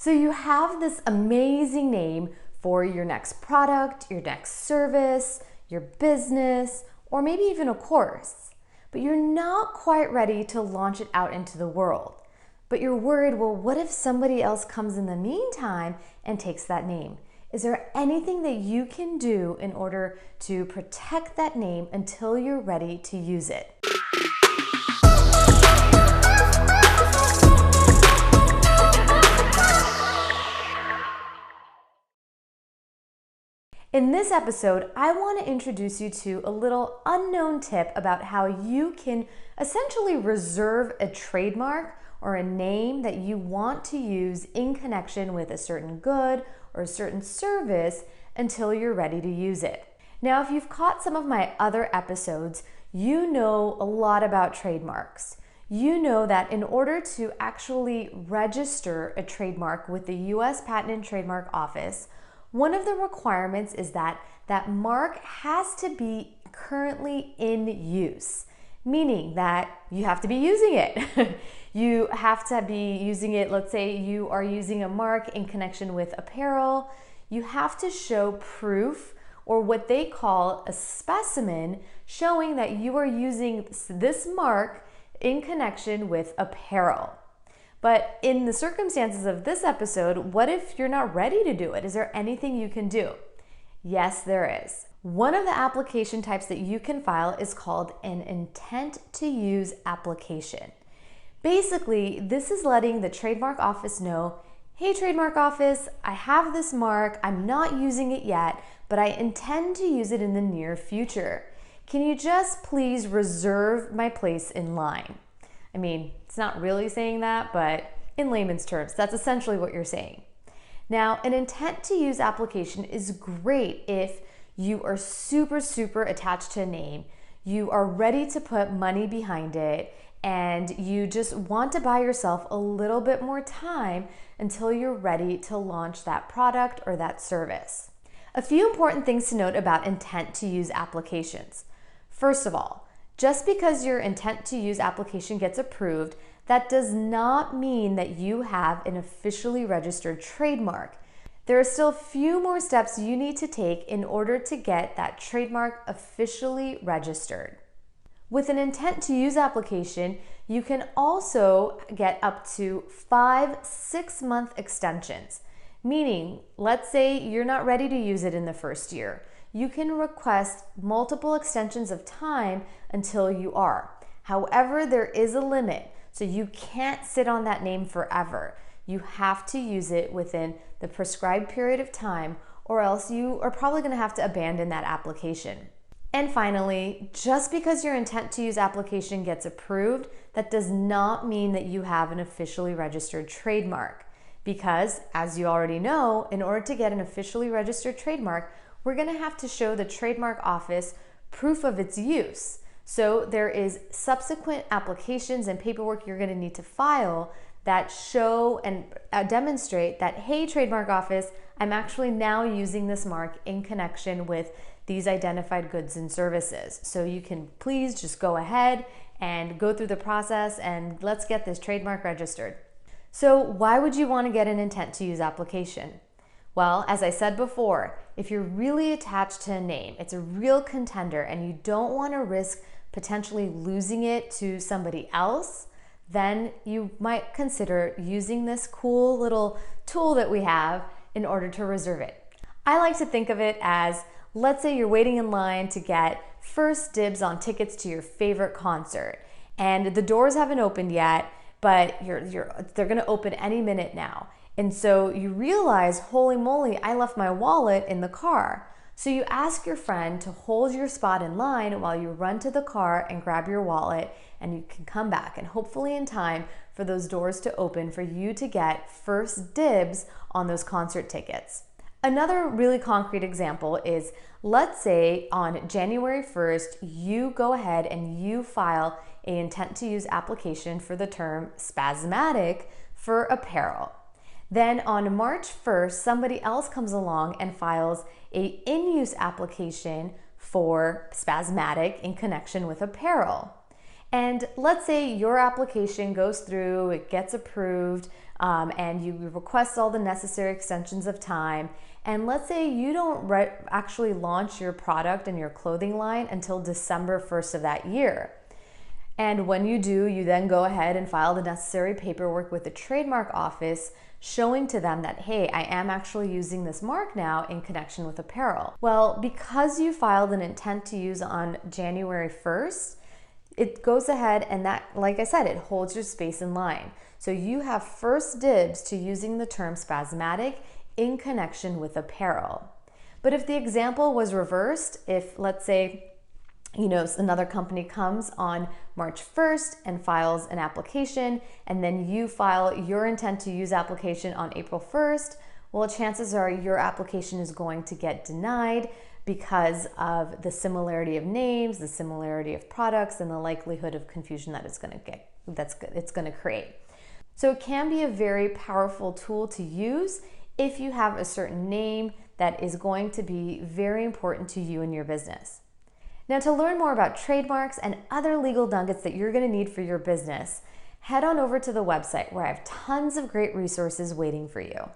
So you have this amazing name for your next product, your next service, your business, or maybe even a course, but you're not quite ready to launch it out into the world. But you're worried, well, what if somebody else comes in the meantime and takes that name? Is there anything that you can do in order to protect that name until you're ready to use it? In this episode, I want to introduce you to a little unknown tip about how you can essentially reserve a trademark or a name that you want to use in connection with a certain good or a certain service until you're ready to use it. Now, if you've caught some of my other episodes, you know a lot about trademarks. You know that in order to actually register a trademark with the US Patent and Trademark Office, one of the requirements is that that mark has to be currently in use, meaning that you have to be using it. You have to be using it. Let's say you are using a mark in connection with apparel. You have to show proof, or what they call a specimen, showing that you are using this mark in connection with apparel. But in the circumstances of this episode, what if you're not ready to do it? Is there anything you can do? Yes, there is. One of the application types that you can file is called an intent to use application. Basically, this is letting the trademark office know, hey, trademark office, I have this mark, I'm not using it yet, but I intend to use it in the near future. Can you just please reserve my place in line? I mean, it's not really saying that, but in layman's terms, that's essentially what you're saying. Now, an intent to use application is great if you are super attached to a name, you are ready to put money behind it, and you just want to buy yourself a little bit more time until you're ready to launch that product or that service. A few important things to note about intent to use applications. First of all, just because your intent to use application gets approved, that does not mean that you have an officially registered trademark. There are still a few more steps you need to take in order to get that trademark officially registered. With an intent to use application, you can also get up to 5 6-month extensions, meaning, let's say you're not ready to use it in the first year. You can request multiple extensions of time until you are. However, there is a limit, so you can't sit on that name forever. You have to use it within the prescribed period of time, or else you are probably going to have to abandon that application. And finally, just because your intent to use application gets approved, that does not mean that you have an officially registered trademark. Because, as you already know, in order to get an officially registered trademark, we're going to have to show the trademark office proof of its use. So there is subsequent applications and paperwork you're going to need to file that show and demonstrate that, hey, trademark office, I'm actually now using this mark in connection with these identified goods and services. So you can please just go ahead and go through the process and let's get this trademark registered. So why would you want to get an intent to use application? Well, as I said before, if you're really attached to a name, it's a real contender, and you don't want to risk potentially losing it to somebody else, then you might consider using this cool little tool that we have in order to reserve it. I like to think of it as, let's say you're waiting in line to get first dibs on tickets to your favorite concert, and the doors haven't opened yet, but they're going to open any minute now. And so you realize, holy moly, I left my wallet in the car. So you ask your friend to hold your spot in line while you run to the car and grab your wallet, and you can come back, and hopefully in time for those doors to open for you to get first dibs on those concert tickets. Another really concrete example is, let's say on January 1st, you go ahead and you file an intent to use application for the term spasmodic for apparel. Then on March 1st, somebody else comes along and files a in-use application for spasmodic in connection with apparel. And let's say your application goes through, it gets approved, and you request all the necessary extensions of time. And let's say you don't actually launch your product and your clothing line until December 1st of that year. And when you do, you then go ahead and file the necessary paperwork with the trademark office, showing to them that, hey, I am actually using this mark now in connection with apparel. Well, because you filed an intent to use on January 1st, it goes ahead and that, like I said, it holds your space in line. So you have first dibs to using the term spasmodic in connection with apparel. But if the example was reversed, if let's say, another company comes on March 1st and files an application, and then you file your intent to use application on April 1st, well, chances are your application is going to get denied because of the similarity of names, the similarity of products, and the likelihood of confusion that it's going to create. So it can be a very powerful tool to use if you have a certain name that is going to be very important to you and your business. Now, to learn more about trademarks and other legal nuggets that you're going to need for your business, head on over to the website where I have tons of great resources waiting for you.